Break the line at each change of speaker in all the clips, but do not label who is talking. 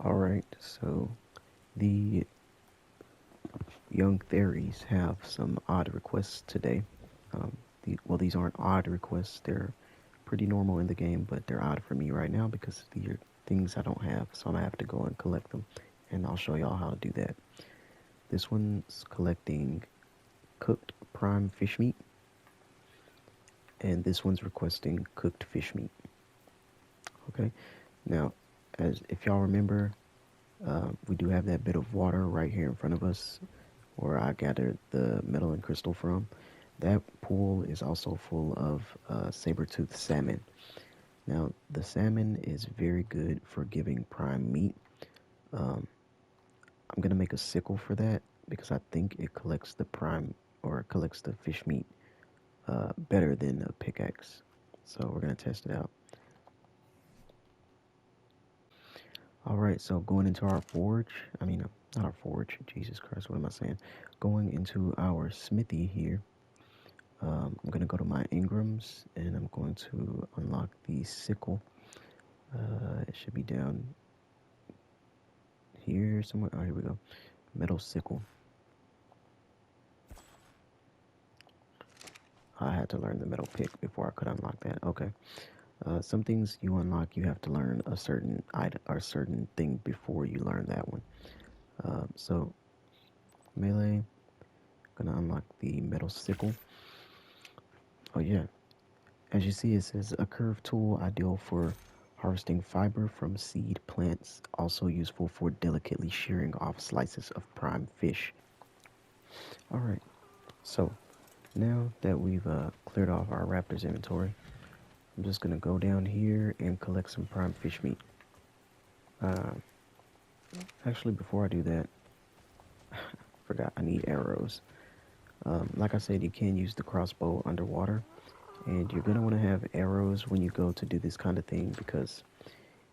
Alright, so the young theris have some odd requests today. Well, these aren't odd requests, they're pretty normal in the game, but they're odd for me right now because these are things I don't have, so I'm gonna have to go and collect them, and I'll show y'all how to do that. This one's collecting cooked prime fish meat, and this one's requesting cooked fish meat. Okay, now, as if y'all remember, we do have that bit of water right here in front of us where I gathered the metal and crystal from. That pool is also full of saber-toothed salmon. Now, the salmon is very good for giving prime meat. Um, I'm going to make a sickle for that because I think it collects the prime or collects the fish meat better than a pickaxe. So we're going to test it out. Alright, so going into our forge, not our forge, Jesus Christ, what am I saying? Going into our smithy here, I'm going to go to my engrams and I'm going to unlock the sickle. It should be down here somewhere. Oh, here we go. Metal sickle. I had to learn the metal pick before I could unlock that. Okay. Some things you unlock, you have to learn a certain item or certain thing before you learn that one. So melee, gonna unlock the metal sickle. Oh yeah, as you see, it says a curved tool ideal for harvesting fiber from seed plants, also useful for delicately shearing off slices of prime fish. Alright, so now that we've cleared off our raptor's inventory, I'm just going to go down here and collect some prime fish meat. Uh, Actually, before I do that, forgot I need arrows. Like I said, you can use the crossbow underwater, and you're going to want to have arrows when you go to do this kind of thing because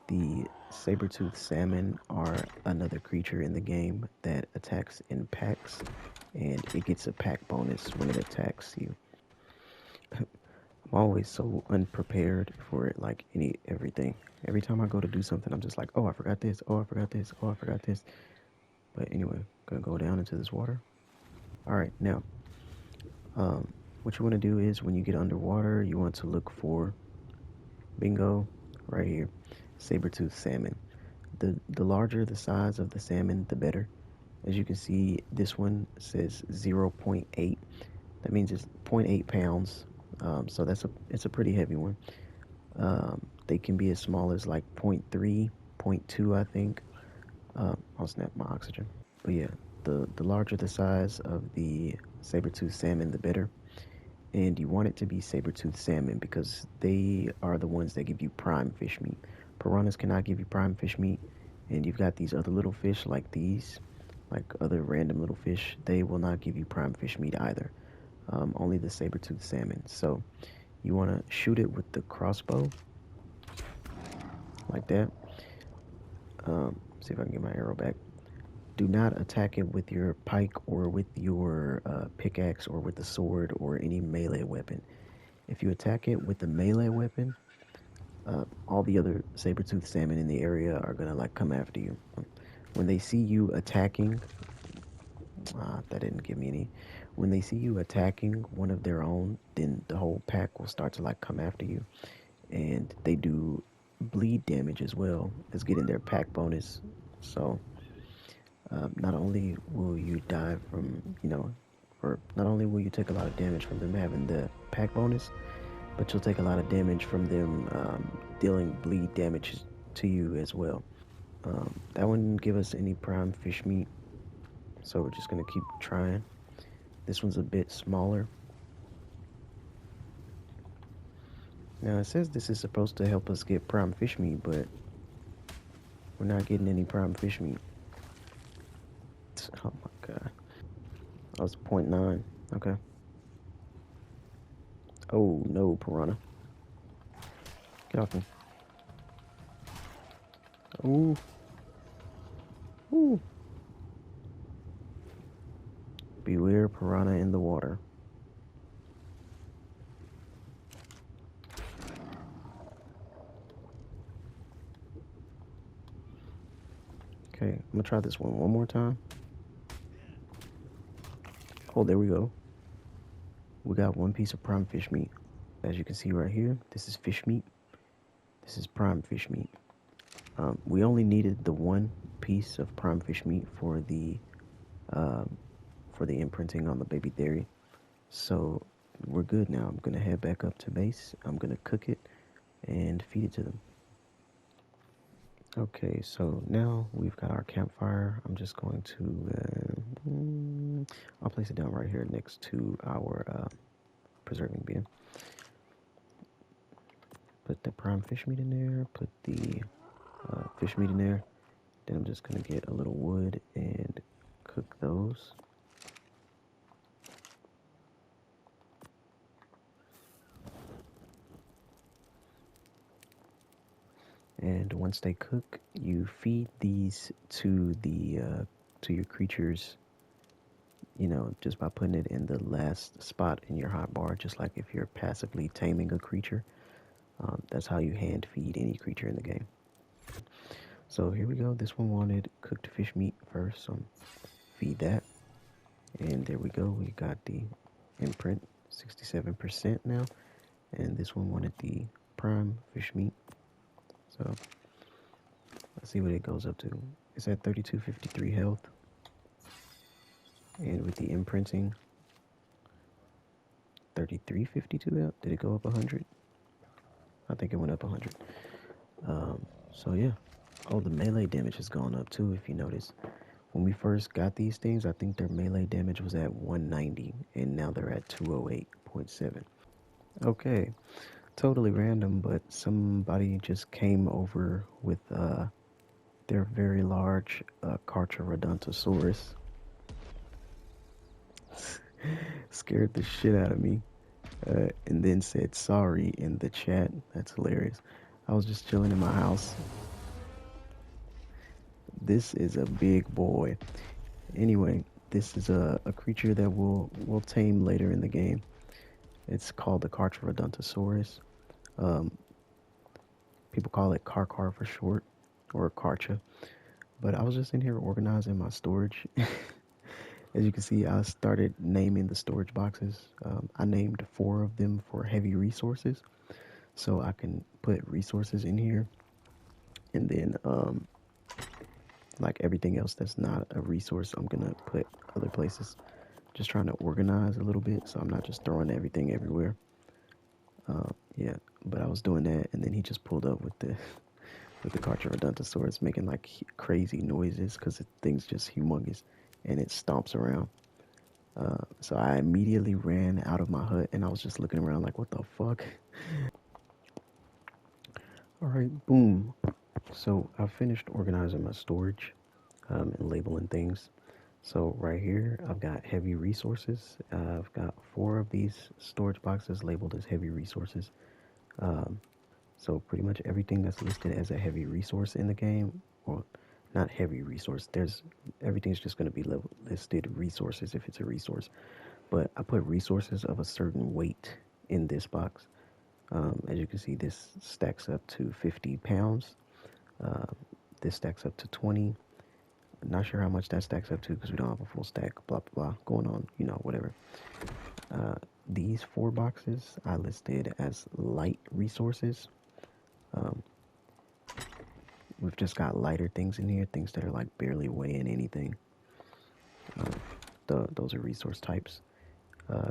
the saber-toothed salmon are another creature in the game that attacks in packs, and it gets a pack bonus when it attacks you. I'm always so unprepared for it, like everything. Every time I go to do something, I'm just like, oh, I forgot this, oh, I forgot this, oh, I forgot this. But anyway, gonna go down into this water. All right, now, what you want to do is when you get underwater, you want to look for, bingo, right here, saber-toothed salmon. The larger the size of the salmon, the better. As you can see, this one says 0.8. That means it's 0.8 pounds. So it's a pretty heavy one. They can be as small as like zero point 0.3, zero point 0.2, I think. I'll snap my oxygen. But yeah, the larger the size of the saber-toothed salmon, the better. And you want it to be saber-toothed salmon because they are the ones that give you prime fish meat. Piranhas cannot give you prime fish meat, and you've got these other little fish like these, like other random little fish. They will not give you prime fish meat either. Only the saber-toothed salmon. So you want to shoot it with the crossbow, like that. See if I can get my arrow back. Do not attack it with your pike or with your pickaxe or with the sword or any melee weapon. If you attack it with the melee weapon, all the other saber-toothed salmon in the area are gonna like come after you. When they see you attacking, that didn't give me any. When they see you attacking one of their own, then the whole pack will start to like come after you, and they do bleed damage as well as getting their pack bonus. So not only will you die from, or not only will you take a lot of damage from them having the pack bonus, but you'll take a lot of damage from them dealing bleed damage to you as well. That one didn't give us any prime fish meat, so we're just gonna keep trying. This one's a bit smaller. Now it says this is supposed to help us get prime fish meat, but we're not getting any prime fish meat. Oh my god. That was 0.9. Okay. Oh no, piranha. Get off me. Ooh. Ooh. Beware piranha in the water. Okay, I'm gonna try this one more time. Oh, there we go. We got one piece of prime fish meat. As you can see right here, this is fish meat. This is prime fish meat. We only needed the one piece of prime fish meat for the imprinting on the baby theris. So we're good now. I'm gonna head back up to base. I'm gonna cook it and feed it to them. Okay, so now we've got our campfire. I'm just going to, I'll place it down right here next to our preserving bin. Put the prime fish meat in there, put the fish meat in there. Then I'm just gonna get a little wood and cook those. And once they cook, you feed these to to your creatures, you know, just by putting it in the last spot in your hotbar, just like if you're passively taming a creature. That's how you hand feed any creature in the game. So here we go. This one wanted cooked fish meat first, so feed that. And there we go. We got the imprint, 67% now. And this one wanted the prime fish meat. So let's see what it goes up to. It's at 3253 health. And with the imprinting, 3352 health. Did it go up 100? I think it went up 100. So yeah. Oh, the melee damage has gone up too, if you notice. When we first got these things, I think their melee damage was at 190, and now they're at 208.7. Okay, totally random, but somebody just came over with their very large Carcharodontosaurus. Scared the shit out of me, and then said sorry in the chat. That's hilarious. I was just chilling in my house. This is a big boy. Anyway, this is a creature that we'll tame later in the game. It's called the Carcharodontosaurus. People call it Carcar for short, or Karcha. But I was just in here organizing my storage. As you can see, I started naming the storage boxes. I named 4 of them for heavy resources, so I can put resources in here, and then like everything else that's not a resource, I'm gonna put other places. Just trying to organize a little bit, so I'm not just throwing everything everywhere. Yeah, but I was doing that, and then he just pulled up with the Carcharodontosaurus making like crazy noises because the thing's just humongous and it stomps around. So I immediately ran out of my hut and I was just looking around like, what the fuck? All right, boom. So I finished organizing my storage and labeling things. So right here, I've got heavy resources. I've got 4 of these storage boxes labeled as heavy resources. So pretty much everything that's listed as a heavy resource in the game, or not heavy resource, everything's just going to be listed resources if it's a resource. But I put resources of a certain weight in this box. As you can see, this stacks up to 50 pounds. This stacks up to 20. Not sure how much that stacks up to because we don't have a full stack, blah, blah, blah, going on, you know, whatever. These 4 boxes I listed as light resources. We've just got lighter things in here, things that are like barely weighing anything. Those are resource types.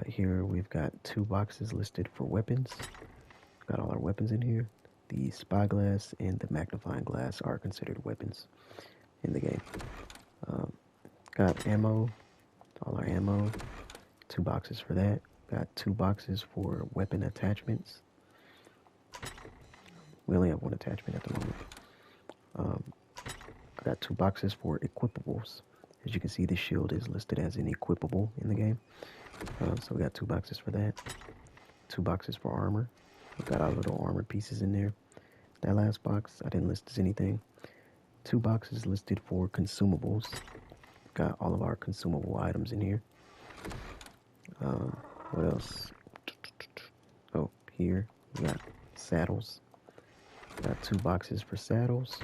Here we've got 2 boxes listed for weapons. Got all our weapons in here. The spyglass and the magnifying glass are considered weapons in the game. Got ammo, all our ammo, 2 boxes for that. Got 2 boxes for weapon attachments. We only have 1 attachment at the moment. I got 2 boxes for equipables. As you can see, the shield is listed as an equipable in the game. So we got 2 boxes for that. 2 boxes for armor. We've got our little armor pieces in there. That last box, I didn't list as anything. 2 boxes listed for consumables. Got all of our consumable items in here. What else? Oh, here we got saddles. Got 2 boxes for saddles,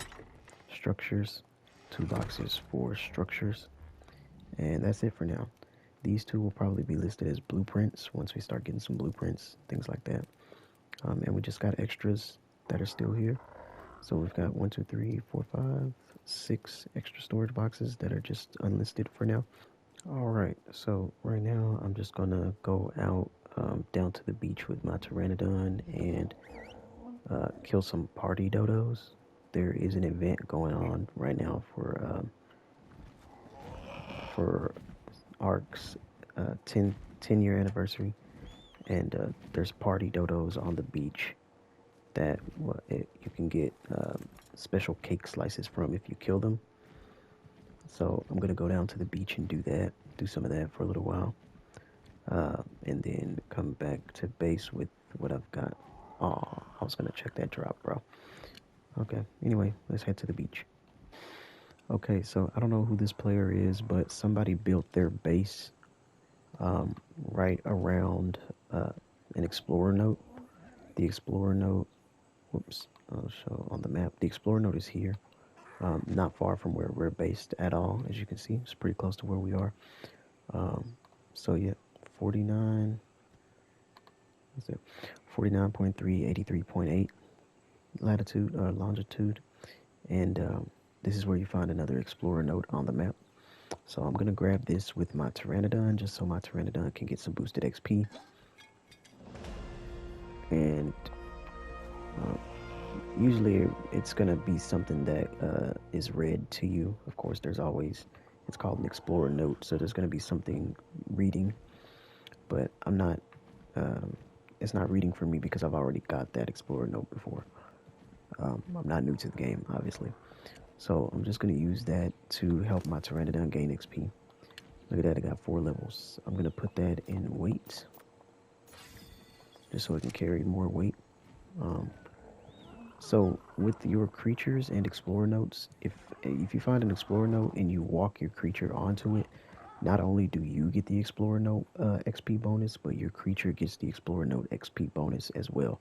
structures, 2 boxes for structures, and that's it for now. These two will probably be listed as blueprints once we start getting some blueprints, things like that. And we just got extras that are still here. So we've got 1, 2, 3, 4, 5, 6 extra storage boxes that are just unlisted for now. Alright, so right now I'm just gonna go out down to the beach with my Pteranodon and kill some party dodos. There is an event going on right now for ARC's 10-year anniversary, and there's party dodos on the beach that you can get special cake slices from if you kill them. So I'm gonna go down to the beach and do some of that for a little while, and then come back to base with what I've got. Oh, I was gonna check that drop, bro. Okay, anyway, let's head to the beach. Okay, so I don't know who this player is, but somebody built their base right around an explorer note. The explorer note, whoops, I'll show on the map. The explorer note is here, not far from where we're based at all. As you can see, it's pretty close to where we are. So yeah, 49, what's it? 49.3, 83.8 latitude or longitude, and this is where you find another explorer note on the map. So I'm gonna grab this with my Pteranodon just so my Pteranodon can get some boosted XP. And usually it's gonna be something that is read to you. Of course, it's called an explorer note, so there's gonna be something reading, but it's not reading for me because I've already got that explorer note before. I'm not new to the game, obviously. So I'm just going to use that to help my Pteranodon gain XP. Look at that, I got 4 levels. I'm going to put that in weight, just so it can carry more weight. So with your creatures and explorer notes, if you find an explorer note and you walk your creature onto it, not only do you get the explorer note XP bonus, but your creature gets the explorer note XP bonus as well.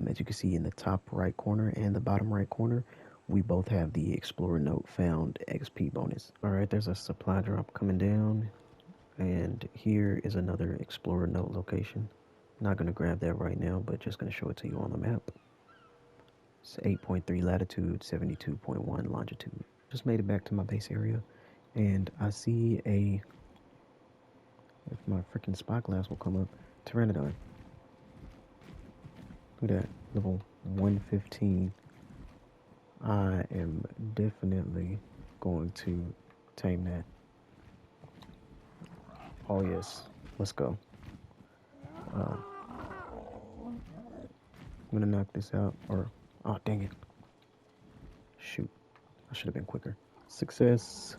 As you can see in the top right corner and the bottom right corner, we both have the explorer note found XP bonus. Alright, there's a supply drop coming down, and here is another explorer note location. Not going to grab that right now, but just going to show it to you on the map. It's 8.3 latitude, 72.1 longitude. Just made it back to my base area, and I see if my freaking spyglass will come up, Pteranodon. Look at that, level 115. I am definitely going to tame that. Oh yes, let's go. I'm gonna knock this out, or oh dang it! Shoot, I should have been quicker. Success.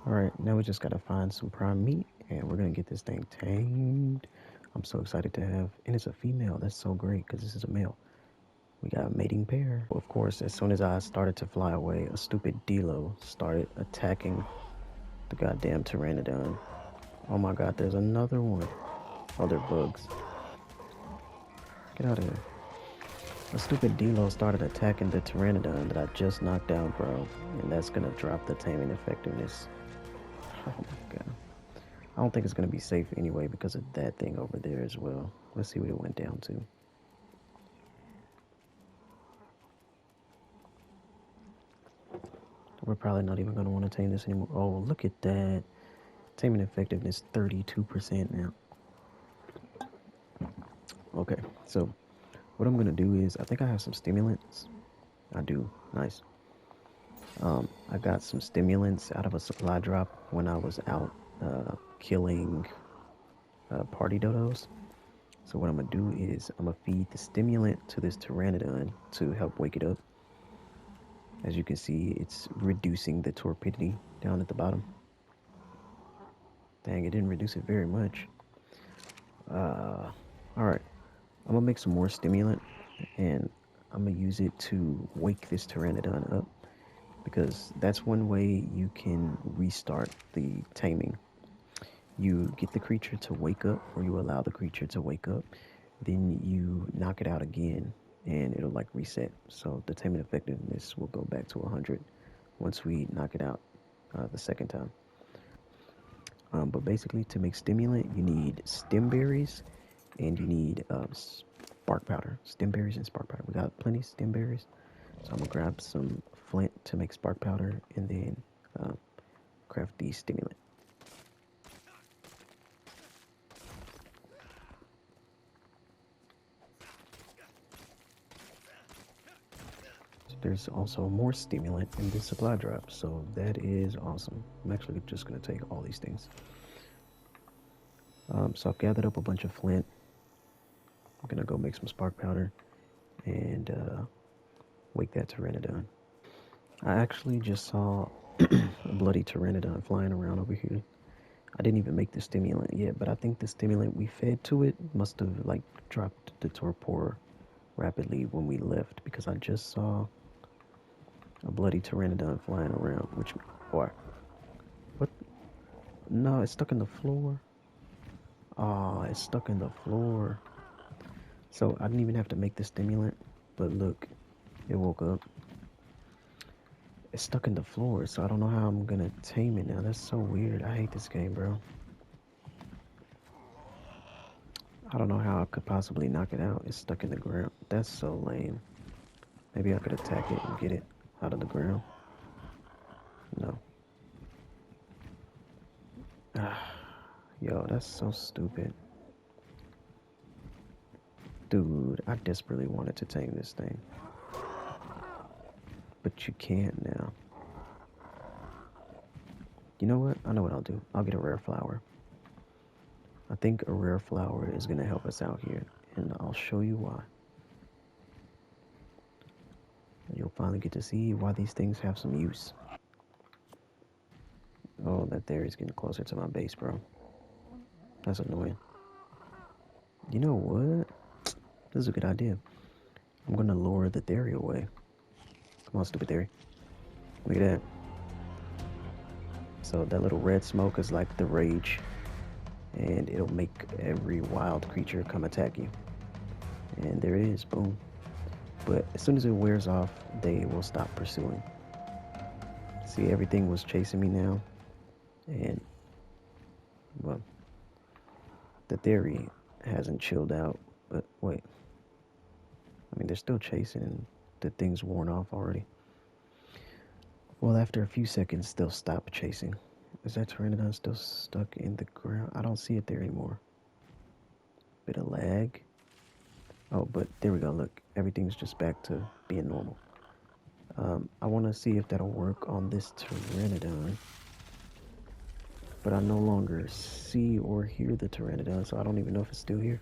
All right, now we just gotta find some prime meat, and we're gonna get this thing tamed. I'm so excited to have, and it's a female. That's so great because this is a male. We got a mating pair. Of course, as soon as I started to fly away, a stupid Dilo started attacking the goddamn Pteranodon. Oh my god, there's another one. Oh, they're bugs. Get out of here. A stupid Dilo started attacking the Pteranodon that I just knocked out, bro. And that's gonna drop the taming effectiveness. Oh my god. I don't think it's gonna be safe anyway because of that thing over there as well. Let's see what it went down to. We're probably not even going to want to tame this anymore. Oh, look at that. Taming effectiveness 32% now. Okay, so what I'm going to do is, I think I have some stimulants. I do. Nice. I got some stimulants out of a supply drop when I was out killing party dodos. So what I'm going to do is, I'm going to feed the stimulant to this Pteranodon to help wake it up. As you can see, it's reducing the torpidity down at the bottom. Dang, it didn't reduce it very much. Alright, I'm gonna make some more stimulant, and I'm gonna use it to wake this Pteranodon up, because that's one way you can restart the taming. You get the creature to wake up, or you allow the creature to wake up, then you knock it out again, and it'll like reset. So the taming effectiveness will go back to 100. once we knock it out the second time. But basically, to make stimulant, you need stem berries and you need spark powder. Stem berries and spark powder. We got plenty of stem berries, so I'm gonna grab some flint to make spark powder and then craft the stimulant. There's also more stimulant in the supply drop, so that is awesome. I'm actually just gonna take all these things. So I've gathered up a bunch of flint. I'm gonna go make some spark powder and wake that Pteranodon. I actually just saw a bloody Pteranodon flying around over here. I didn't even make the stimulant yet, but I think the stimulant we fed to it must have like dropped the torpor rapidly when we left, because I just saw a bloody Pteranodon flying around. Which, what? What? No, it's stuck in the floor. Oh, it's stuck in the floor. So I didn't even have to make the stimulant, but look, it woke up. It's stuck in the floor, so I don't know how I'm gonna tame it now. That's so weird. I hate this game, bro. I don't know how I could possibly knock it out. It's stuck in the ground. That's so lame. Maybe I could attack it and get it out of the ground. No. Yo, that's so stupid. Dude, I desperately wanted to tame this thing. But you can't now. You know what? I know what I'll do. I'll get a rare flower. I think a rare flower is going to help us out here. And I'll show you why. You'll finally get to see why these things have some use. Oh, that theris getting closer to my base, bro. That's annoying. You know what? This is a good idea. I'm going to lure the theris away. Come on, stupid theris. Look at that. So that little red smoke is like the rage, and it'll make every wild creature come attack you. And there it is, boom. But as soon as it wears off, they will stop pursuing. See, everything was chasing me now, and well, the theris hasn't chilled out. But wait, I mean, they're still chasing, and the thing's worn off already. Well, after a few seconds, they'll stop chasing. Is that Pteranodon still stuck in the ground? I don't see it there anymore. Bit of lag. Oh, but there we go. Look, everything's just back to being normal. I want to see if that'll work on this Pteranodon. But I no longer see or hear the Pteranodon, so I don't even know if it's still here.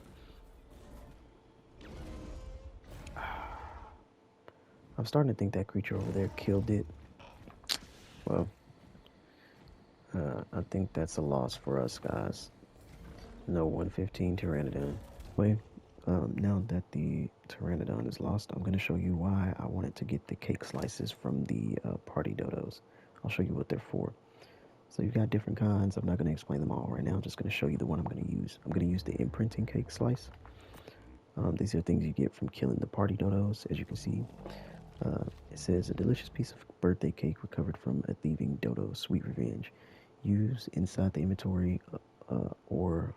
I'm starting to think that creature over there killed it. Well, I think that's a loss for us, guys. No 115 Pteranodon. Wait, now that the Pteranodon is lost, I'm going to show you why I wanted to get the cake slices from the party dodos. I'll show you what they're for. So you've got different kinds. I'm not going to explain them all right now. I'm just going to show you the one I'm going to use. I'm going to use the imprinting cake slice. These are things you get from killing the party dodos, as you can see. It says, a delicious piece of birthday cake recovered from a thieving dodo, sweet revenge. Use inside the inventory or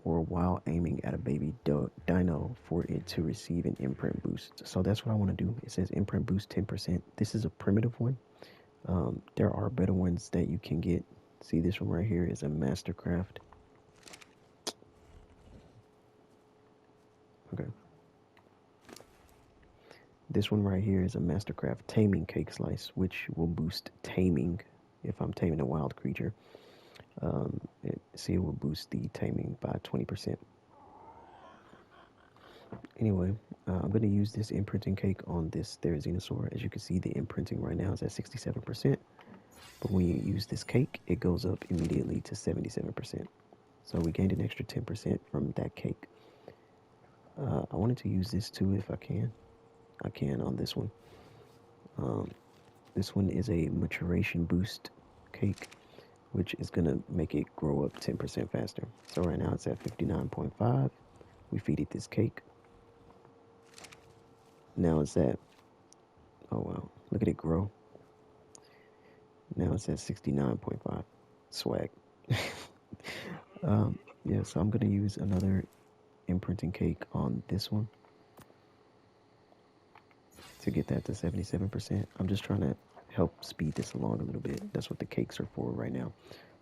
while aiming at a baby dino for it to receive an imprint boost. So that's what I want to do. It says imprint boost 10%. This is a primitive one. There are better ones that you can get. See, this one right here is a mastercraft. Okay. This one right here is a mastercraft taming cake slice, which will boost taming if I'm taming a wild creature. It will boost the taming by 20%. Anyway, I'm going to use this imprinting cake on this therizinosaur. As you can see, the imprinting right now is at 67%. But when you use this cake, it goes up immediately to 77%. So we gained an extra 10% from that cake. I wanted to use this too if I can. I can on this one. This one is a maturation boost cake, which is going to make it grow up 10% faster. So right now it's at 59.5. We feed it this cake. Now it's at, oh wow, look at it grow. Now it's at 69.5. Swag. Yeah, so I'm gonna use another imprinting cake on this one to get that to 77%. I'm just trying to help speed this along a little bit. That's what the cakes are for right now.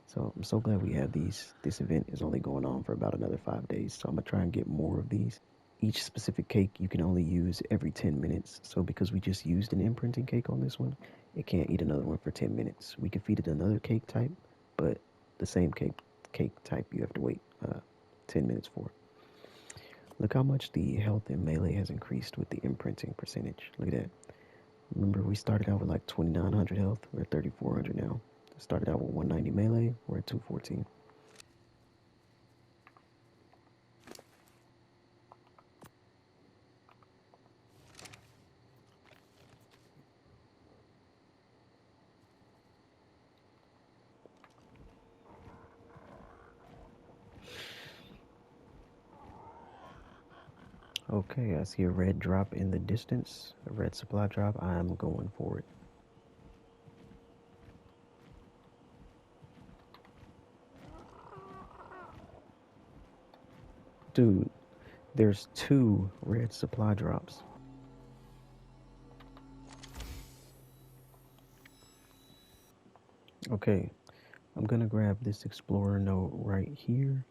So I'm so glad we have these. This event is only going on for about another 5 days. So I'm gonna try and get more of these. Each specific cake you can only use every 10 minutes. So because we just used an imprinting cake on this one, it can't eat another one for 10 minutes. We can feed it another cake type, but the same cake type you have to wait 10 minutes for. Look how much the health in melee has increased with the imprinting percentage. Look at that. Remember, we started out with like 2,900 health. We're at 3,400 now. Started out with 190 melee. We're at 214. Okay, I see a red drop in the distance. A red supply drop. I'm going for it. Dude, there's 2 red supply drops. Okay, I'm gonna grab this explorer note right here,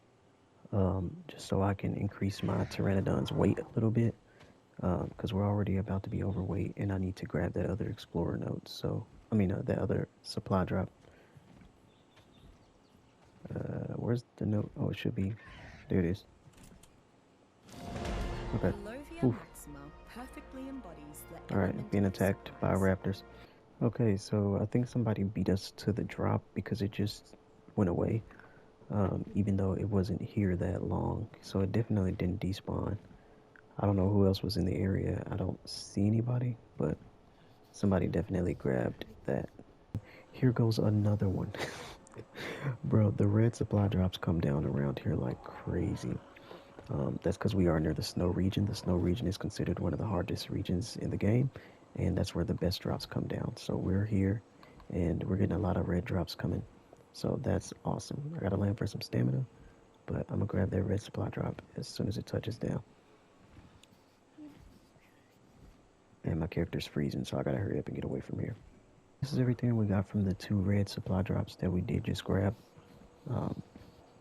just so I can increase my Pteranodon's weight a little bit, because we're already about to be overweight, and I need to grab that other explorer note. So, that other supply drop. Where's the note? Oh, it should be. There it is. Okay. Oof. Alright, being attacked by raptors. Okay, so I think somebody beat us to the drop because it just went away, even though it wasn't here that long. So it definitely didn't despawn. I don't know who else was in the area. I don't see anybody, but somebody definitely grabbed that. Here goes another one. Bro, the red supply drops come down around here like crazy. That's because we are near the snow region. The snow region is considered one of the hardest regions in the game, and that's where the best drops come down. So we're here, and we're getting a lot of red drops coming. So that's awesome. I gotta land for some stamina, but I'm gonna grab that red supply drop as soon as it touches down. And my character's freezing, so I gotta hurry up and get away from here. This is everything we got from the 2 red supply drops that we did just grab.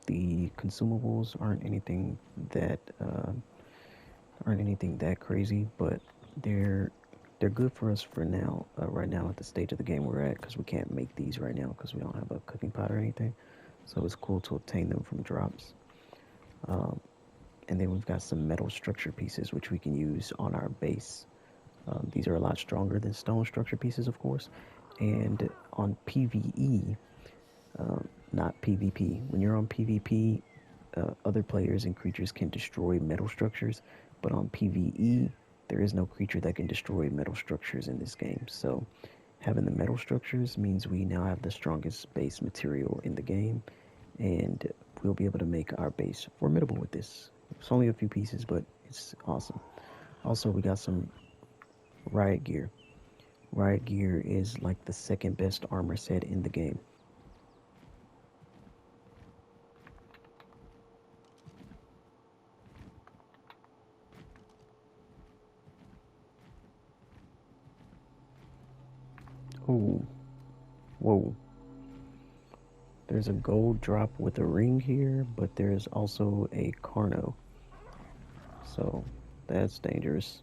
The consumables aren't anything that crazy, but they're good for us for now. Right now, at the stage of the game we're at, because we can't make these right now because we don't have a cooking pot or anything. So it's cool to obtain them from drops. And then we've got some metal structure pieces which we can use on our base. These are a lot stronger than stone structure pieces, of course. And on PVE, not PvP. When you're on PvP, other players and creatures can destroy metal structures, but on PvE, there is no creature that can destroy metal structures in this game. So having the metal structures means we now have the strongest base material in the game, and we'll be able to make our base formidable with this. It's only a few pieces, but it's awesome. Also, we got some riot gear. Riot gear is like the second best armor set in the game. Ooh. Whoa. There's a gold drop with a ring here, but there's also a Carno. So that's dangerous.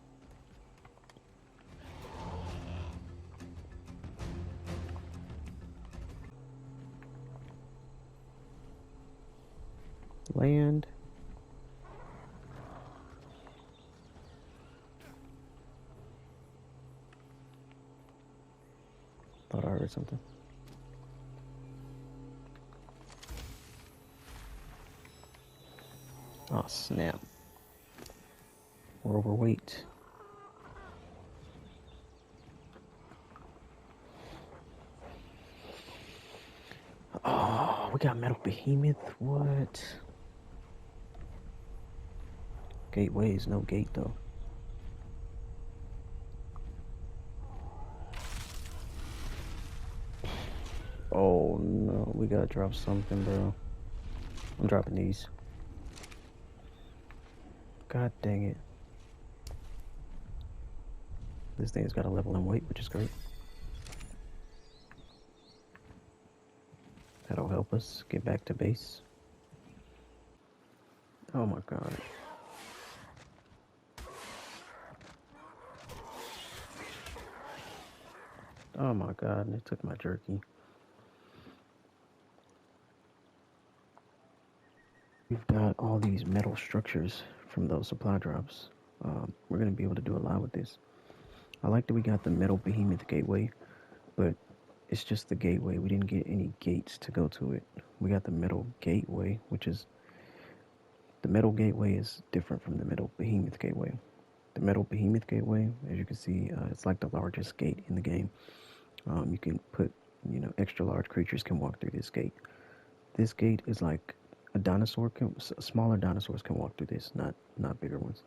Land. Thought I heard something. Oh, snap. We're overweight. Oh, we got metal behemoth. What? Gateways, no gate though. Oh no, we gotta drop something, bro. I'm dropping these. God dang it. This thing's got a level in weight, which is great. That'll help us get back to base. Oh my god. Oh my god, and it took my jerky. We've got all these metal structures from those supply drops. We're going to be able to do a lot with this. I like that we got the metal behemoth gateway, but it's just the gateway. We didn't get any gates to go to it. We got the metal gateway, which is... The metal gateway is different from the metal behemoth gateway. The metal behemoth gateway, as you can see, it's like the largest gate in the game. You can put, extra large creatures can walk through this gate. This gate is like smaller dinosaurs can walk through this, not bigger ones.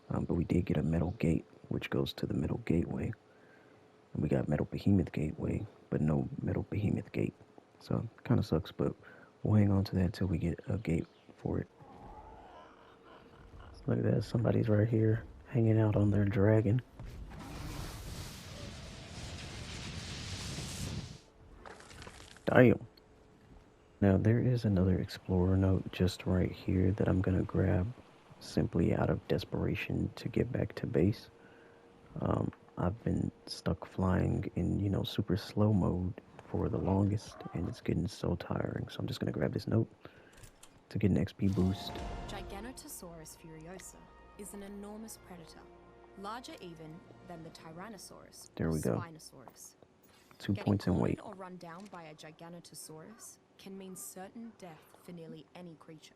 But we did get a metal gate, which goes to the metal gateway. And we got metal behemoth gateway, but no metal behemoth gate. So kind of sucks, but we'll hang on to that till we get a gate for it. Look at that, somebody's right here hanging out on their dragon. Damn. Now there is another explorer note just right here that I'm gonna grab simply out of desperation to get back to base. I've been stuck flying in, super slow mode for the longest, and it's getting so tiring. So I'm just gonna grab this note to get an XP boost.
Giganotosaurus furiosa is an enormous predator, larger even than the Tyrannosaurus
There we go.
Spinosaurus.
2 points in weight.
Getting or run down by a Giganotosaurus can mean certain death for nearly any creature.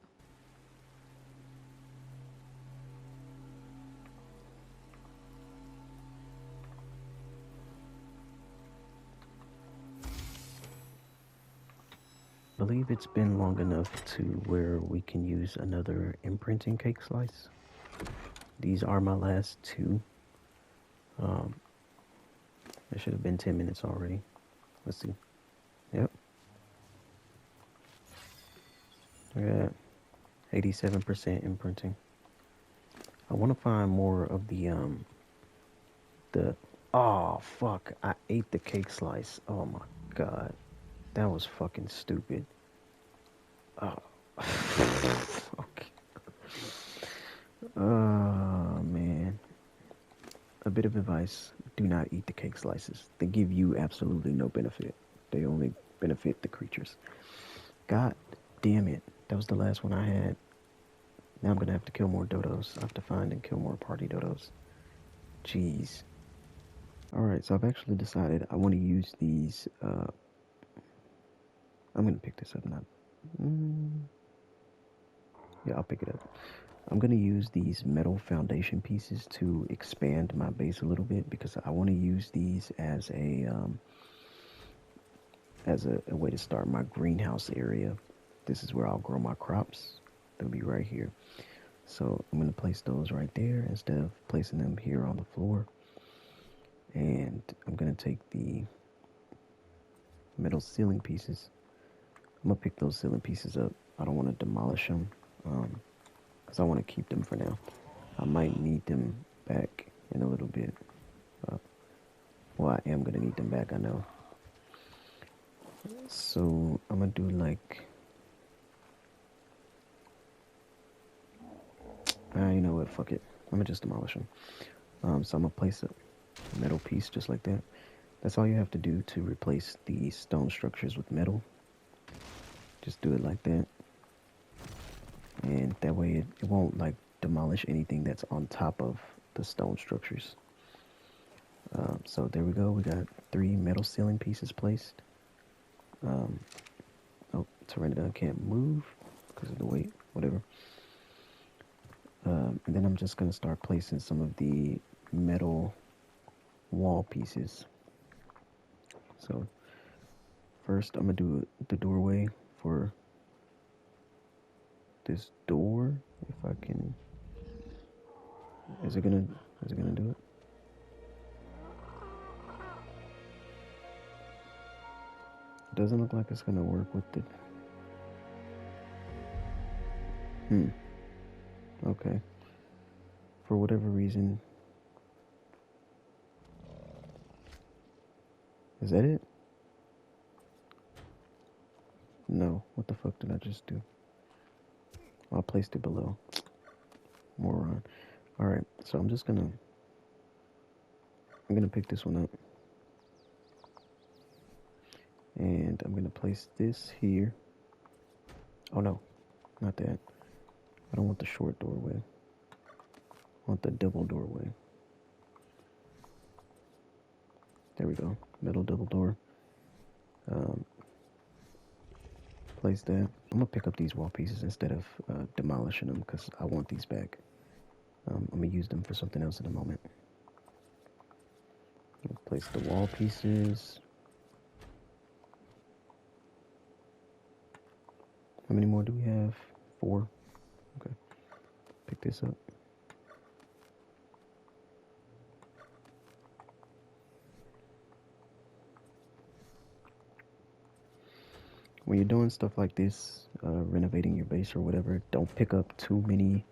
I believe it's been long enough to where we can use another imprinting cake slice. These are my last two. It should have been 10 minutes already. Let's see. Yep. I got 87% imprinting. I want to find more of the oh fuck, I ate the cake slice. Oh my god. That was fucking stupid. Oh. Fuck. Oh man. A bit of advice. Do not eat the cake slices. They give you absolutely no benefit. They only benefit the creatures. God damn it. That was the last one I had. Now I'm gonna have to kill more dodos. I have to find and kill more party dodos. Jeez. Alright, so I've actually decided I want to use these. I'm gonna pick this up now. Yeah, I'll pick it up. I'm gonna use these metal foundation pieces to expand my base a little bit because I want to use these as a way to start my greenhouse area. This is where I'll grow my crops. They'll be right here. So I'm gonna place those right there instead of placing them here on the floor. And I'm gonna take the metal ceiling pieces. I'm gonna pick those ceiling pieces up. I don't want to demolish them. Because I want to keep them for now. I might need them back in a little bit. Well, I am going to need them back, I know. So, I'm going to do like... you know what, fuck it. I'm going to just demolish them. So I'm going to place a metal piece just like that. That's all you have to do to replace the stone structures with metal. Just do it like that. And that way it won't like demolish anything that's on top of the stone structures. So there we go. We got 3 metal ceiling pieces placed. Oh, Pteranodon can't move because of the weight, whatever. And then I'm just going to start placing some of the metal wall pieces. So first I'm going to do the doorway for this door, if I can. Is it gonna do it? Doesn't look like it's gonna work with the... Okay. For whatever reason... Is that it? No. What the fuck did I just do? I placed it below. Moron. Alright, so I'm gonna pick this one up. And I'm gonna place this here. Oh no, not that. I don't want the short doorway. I want the double doorway. There we go. Metal double door. Place that. I'm gonna pick up these wall pieces instead of demolishing them because I want these back. I'm gonna use them for something else in a moment. Place the wall pieces. How many more do we have? 4. Okay. Pick this up. When you're doing stuff like this, renovating your base or whatever, don't pick up too many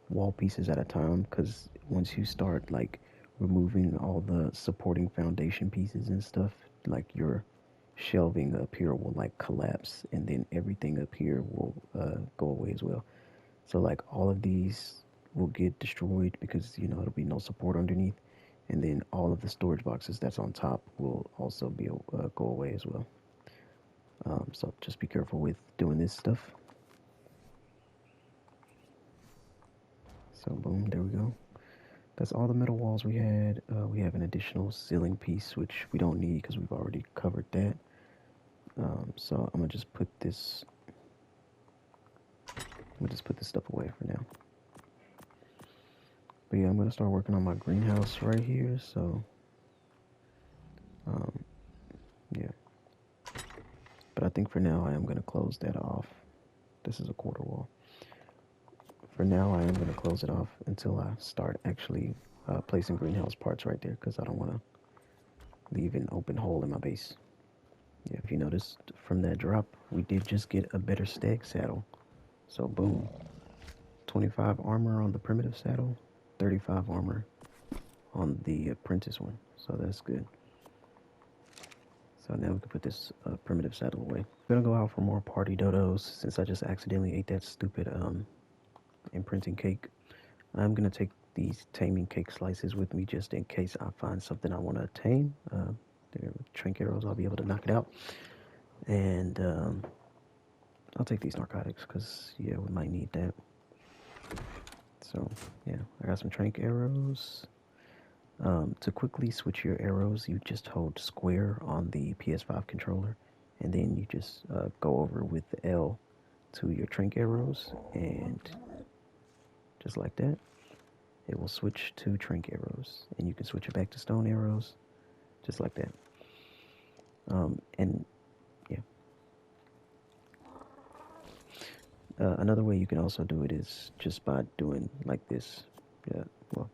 wall pieces at a time, because once you start like removing all the supporting foundation pieces and stuff, like your shelving up here will like collapse, and then everything up here will go away as well. So like all of these will get destroyed because it'll be no support underneath, and then all of the storage boxes that's on top will also be go away as well. So just be careful with doing this stuff. So boom, there we go. That's all the metal walls we had. We have an additional ceiling piece, which we don't need because we've already covered that. So I'm gonna just put this. Stuff away for now. But yeah, I'm gonna start working on my greenhouse right here. So, yeah. But I think for now I am gonna close that off. This is a quarter wall. For now, I am going to close it off until I start actually placing greenhouse parts right there, because I don't want to leave an open hole in my base. Yeah, if you noticed from that drop, we did just get a better stag saddle. So boom, 25 armor on the primitive saddle, 35 armor on the apprentice one. So that's good. So now we can put this primitive saddle away. I'm going to go out for more party dodos since I just accidentally ate that stupid imprinting cake. I'm gonna take these taming cake slices with me just in case I find something I want to tame. They're trank arrows, I'll be able to knock it out. And I'll take these narcotics because yeah, we might need that. So yeah, I got some trank arrows. To quickly switch your arrows, you just hold square on the PS5 controller, and then you just go over with the L to your trank arrows, and just like that, it will switch to trank arrows, and you can switch it back to stone arrows, just like that. And yeah, another way you can also do it is just by doing like this. Yeah, well,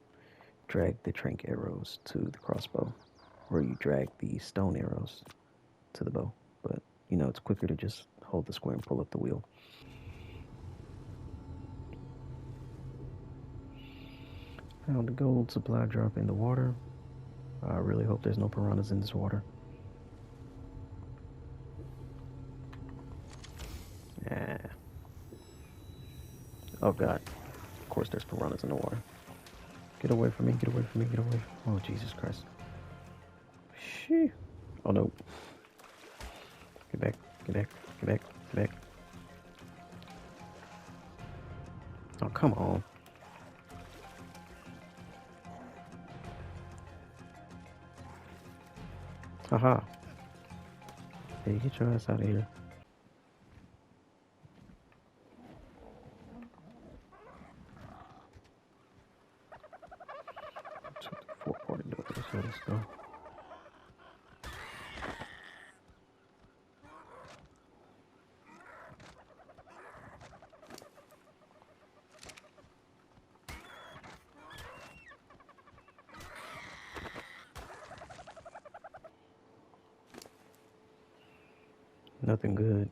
drag the trank arrows to the crossbow, or you drag the stone arrows to the bow. But it's quicker to just hold the square and pull up the wheel. Found a gold supply drop in the water. I really hope there's no piranhas in this water. Yeah. Oh god. Of course there's piranhas in the water. Get away from me, get away from me, get away. Oh Jesus Christ. Shee. Oh no. Get back, get back, get back, get back. Oh, come on. Haha. Hey, get your ass out of here. Four-party doors, so let's go. Nothing good.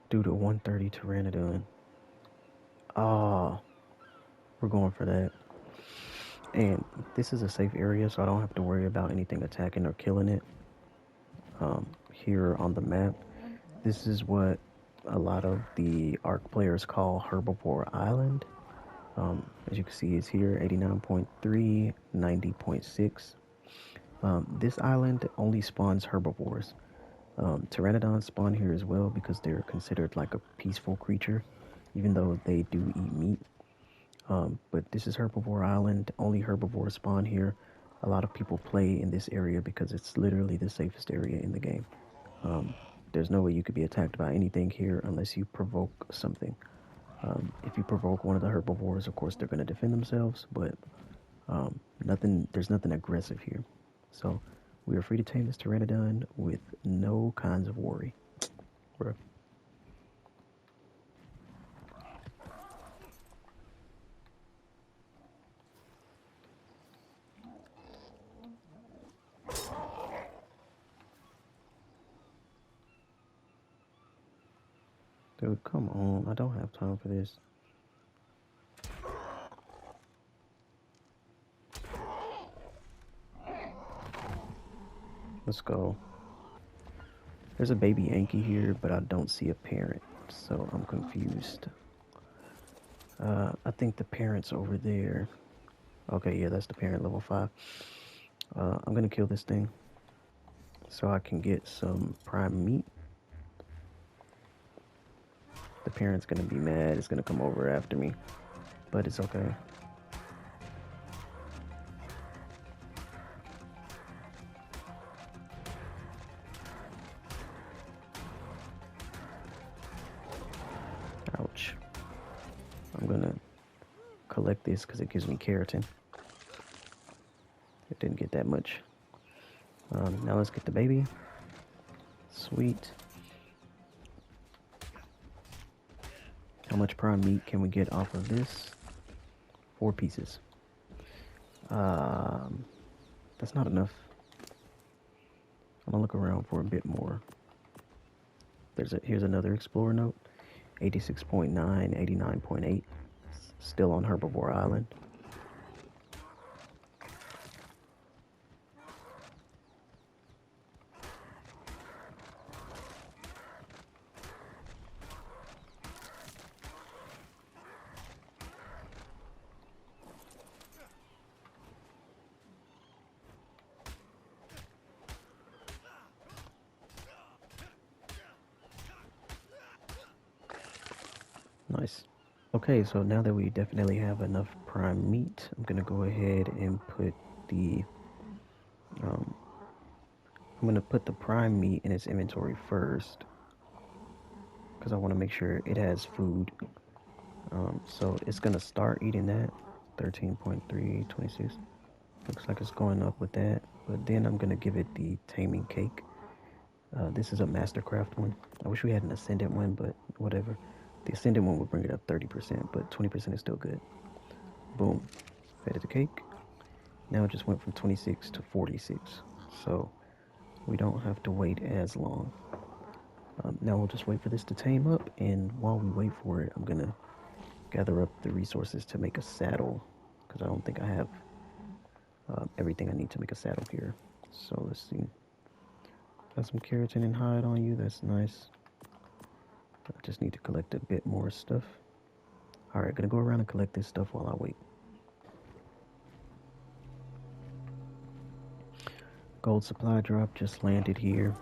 Due to 130 Pteranodon. Ah, we're going for that. And this is a safe area, so I don't have to worry about anything attacking or killing it. Here on the map, this is what a lot of the ARC players call Herbivore Island. As you can see, it's here 89.3, 90.6. This island only spawns herbivores. Pteranodons spawn here as well because they're considered like a peaceful creature, even though they do eat meat. But this is Herbivore Island. Only herbivores spawn here. A lot of people play in this area because it's literally the safest area in the game. There's no way you could be attacked by anything here unless you provoke something. If you provoke one of the herbivores, of course, they're going to defend themselves, but there's nothing aggressive here. So we are free to tame this Pteranodon with no kinds of worry. Bruh. Dude, come on. I don't have time for this. Let's go. There's a baby Yankee here, but I don't see a parent, so I'm confused. I think the parent's over there. Okay, yeah, that's the parent, level 5. I'm gonna kill this thing so I can get some prime meat. The parent's gonna be mad. It's gonna come over after me, but it's okay. Ouch. I'm gonna collect this because it gives me keratin. It didn't get that much. Now let's get the baby. Sweet. How much prime meat can we get off of this? 4 pieces. That's not enough. I'm gonna look around for a bit more. Here's another explorer note. 86.9, 89.8. Still on Herbivore Island. Nice. Okay, so now that we definitely have enough prime meat, I'm gonna go ahead and put the prime meat in its inventory first because I want to make sure it has food. So it's gonna start eating that. 13.3, 26. Looks like it's going up with that, but then I'm gonna give it the taming cake. This is a mastercraft one. I wish we had an ascendant one, but whatever. The ascendant one would bring it up 30%, but 20% is still good. Boom. Fed it the cake. Now it just went from 26 to 46. So we don't have to wait as long. Now we'll just wait for this to tame up, and while we wait for it, I'm gonna gather up the resources to make a saddle, because I don't think I have everything I need to make a saddle here. So let's see. Got some keratin and hide on you, that's nice. I just need to collect a bit more stuff. Alright, gonna go around and collect this stuff while I wait. Gold supply drop just landed here.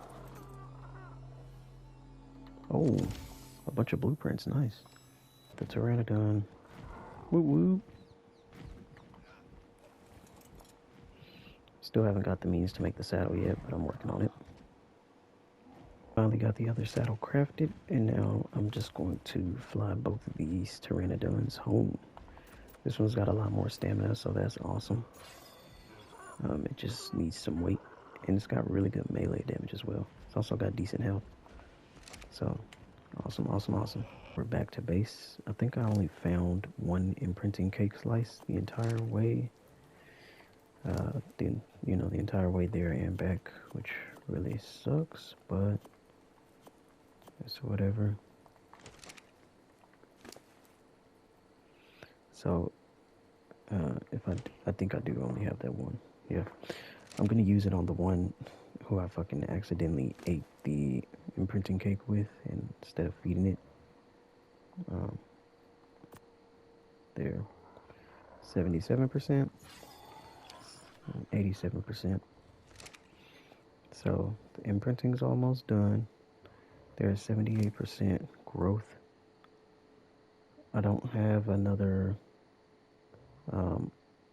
Oh, a bunch of blueprints, nice. The Pteranodon. Woo woo. Still haven't got the means to make the saddle yet, but I'm working on it. Finally got the other saddle crafted, and now I'm just going to fly both of these Pteranodons home. This one's got a lot more stamina, so that's awesome. It just needs some weight, And it's got really good melee damage as well. It's also got decent health. So, awesome, awesome, awesome. We're back to base. I think I only found one imprinting cake slice the entire way. The entire way there and back, which really sucks, but it's whatever. So, I think I do only have that one. Yeah, I'm gonna use it on the one who I fucking accidentally ate the imprinting cake with, and instead of feeding it. There, 77%, 87%. So the imprinting's almost done. There's 78% growth. I don't have another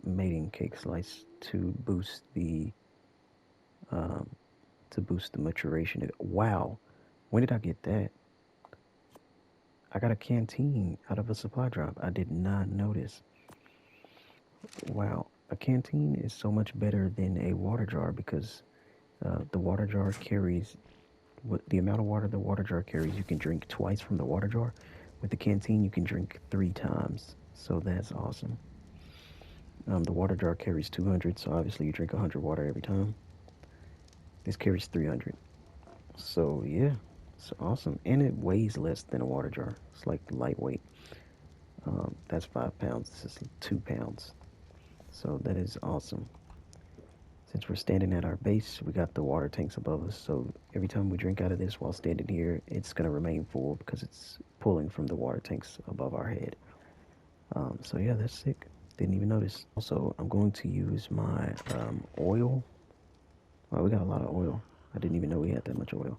mating cake slice to boost the maturation. Wow, when did I get that? I got a canteen out of a supply drop. I did not notice. Wow, a canteen is so much better than a water jar because the water jar carries the amount of water the water jar carries. You can drink twice from the water jar. With the canteen, you can drink 3 times. So that's awesome. The water jar carries 200, so obviously you drink 100 water every time. This carries 300. So yeah, it's awesome. And it weighs less than a water jar. It's like lightweight. That's 5 pounds. This is 2 pounds. So that is awesome. Since we're standing at our base, we got the water tanks above us. So every time we drink out of this while standing here, it's going to remain full because it's pulling from the water tanks above our head. So yeah, that's sick. Didn't even notice. Also, I'm going to use my oil. Oh, we got a lot of oil. I didn't even know we had that much oil.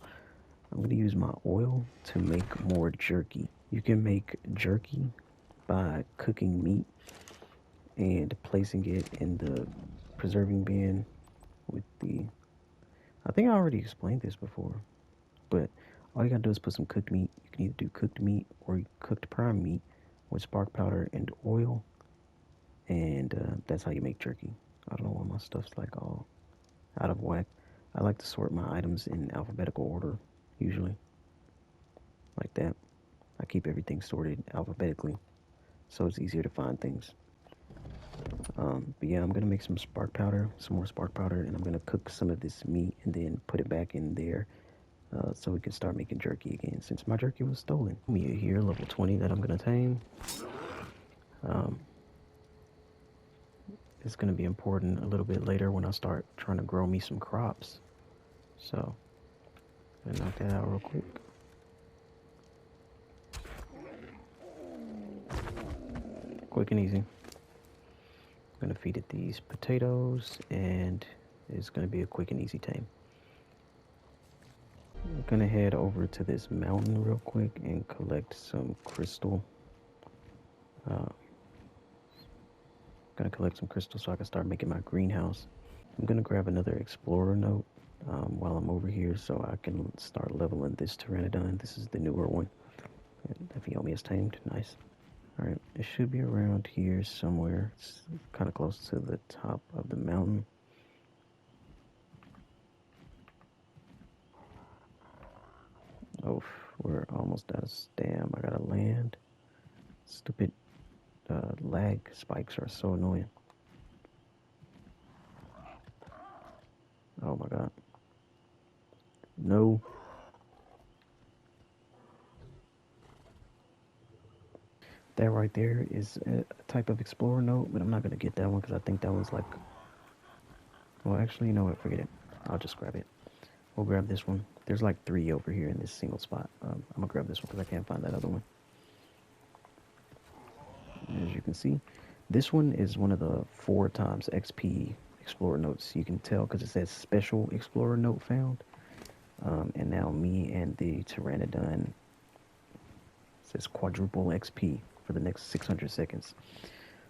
I'm going to use my oil to make more jerky. You can make jerky by cooking meat and placing it in the preserving bin with the... I think I already explained this before, but all you gotta do is put some cooked meat. You can either do cooked meat or cooked prime meat with spark powder and oil, and that's how you make jerky. I don't know why my stuff's like all out of whack. I like to sort my items in alphabetical order, usually, like that. I keep everything sorted alphabetically, so it's easier to find things. But yeah, I'm gonna make some spark powder, some more spark powder, and I'm gonna cook some of this meat and then put it back in there so we can start making jerky again since my jerky was stolen. Me here, level 20 that I'm gonna tame. It's gonna be important a little bit later when I start trying to grow me some crops. So, gonna knock that out real quick. Quick and easy. I'm gonna feed it these potatoes, and it's gonna be a quick and easy tame. I'm gonna head over to this mountain real quick and collect some crystal. Gonna collect some crystal so I can start making my greenhouse. I'm gonna grab another explorer note while I'm over here so I can start leveling this Pteranodon. This is the newer one. Ephiomia is tamed. Nice. Alright, it should be around here somewhere. It's kind of close to the top of the mountain. Oh, we're almost out of stam. I gotta land. Stupid lag spikes are so annoying. Oh my god. No. That right there is a type of explorer note, but I'm not gonna get that one because I think that one's like... Well, actually, you know what? Forget it. I'll just grab it. We'll grab this one. There's like 3 over here in this single spot. I'm gonna grab this one because I can't find that other one. As you can see, this one is one of the 4 times XP explorer notes. You can tell because it says special explorer note found. And now me and the Pteranodon says quadruple XP for the next 600 seconds.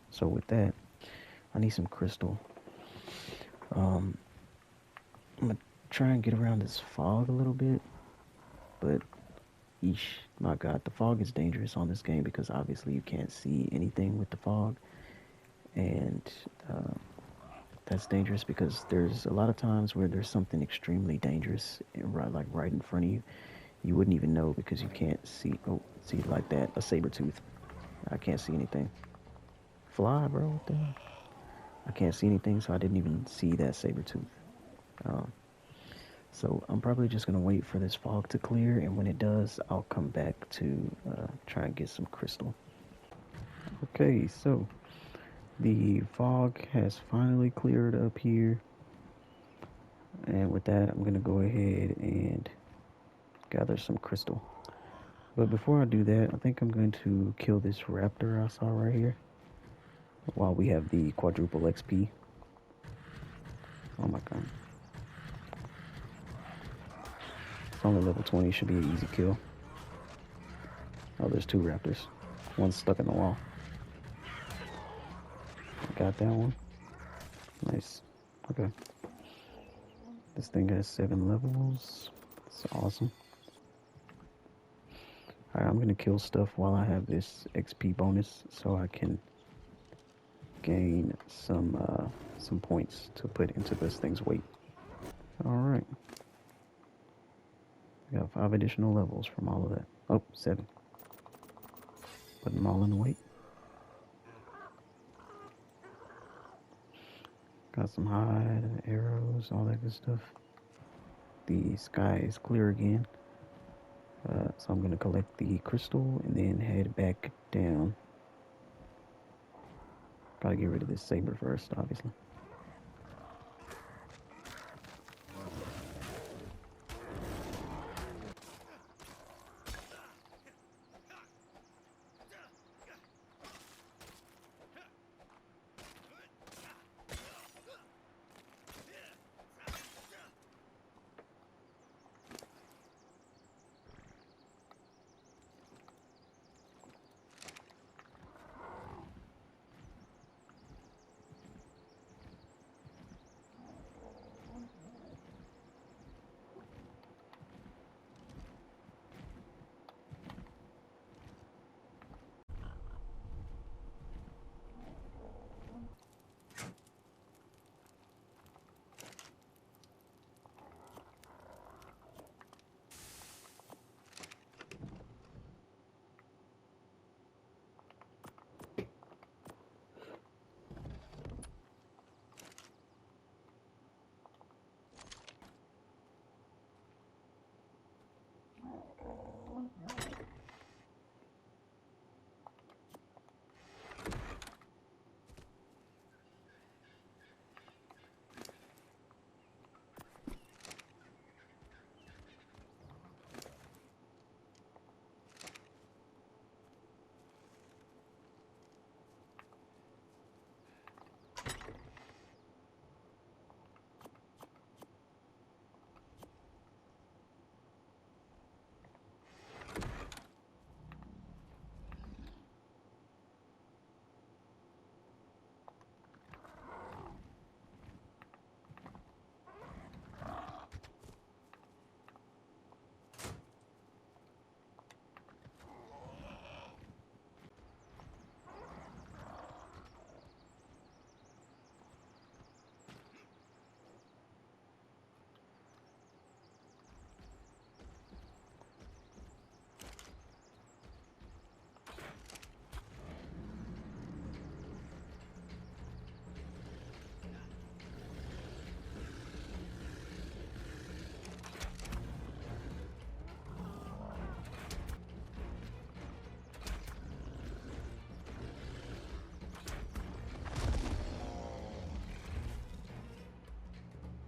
So with that, I need some crystal. I'm gonna try and get around this fog a little bit, but eesh, my god, the fog is dangerous on this game because obviously you can't see anything with the fog, and that's dangerous because there's a lot of times where there's something extremely dangerous right, like right in front of you. You wouldn't even know because you can't see. Oh, see like that, a saber tooth. I can't see anything. Fly, bro. What the hell? I can't see anything, so I didn't even see that saber tooth. Um, so I'm probably just gonna wait for this fog to clear, and when it does, I'll come back to try and get some crystal. Okay, so the fog has finally cleared up here, and with that, I'm gonna go ahead and gather some crystal. But before I do that, I think I'm going to kill this raptor I saw right here while we have the quadruple XP. Oh my god. It's only level 20, should be an easy kill. Oh, there's two raptors. One's stuck in the wall. Got that one. Nice. Okay. This thing has 7 levels. That's awesome. Alright, I'm gonna kill stuff while I have this XP bonus so I can gain some points to put into this thing's weight. Alright. I got 5 additional levels from all of that. Oh, 7. Put them all in the weight. Got some hide, arrows, all that good stuff. The sky is clear again. So I'm going to collect the crystal and then head back down. Gotta get rid of this saber first, obviously.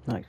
Nice.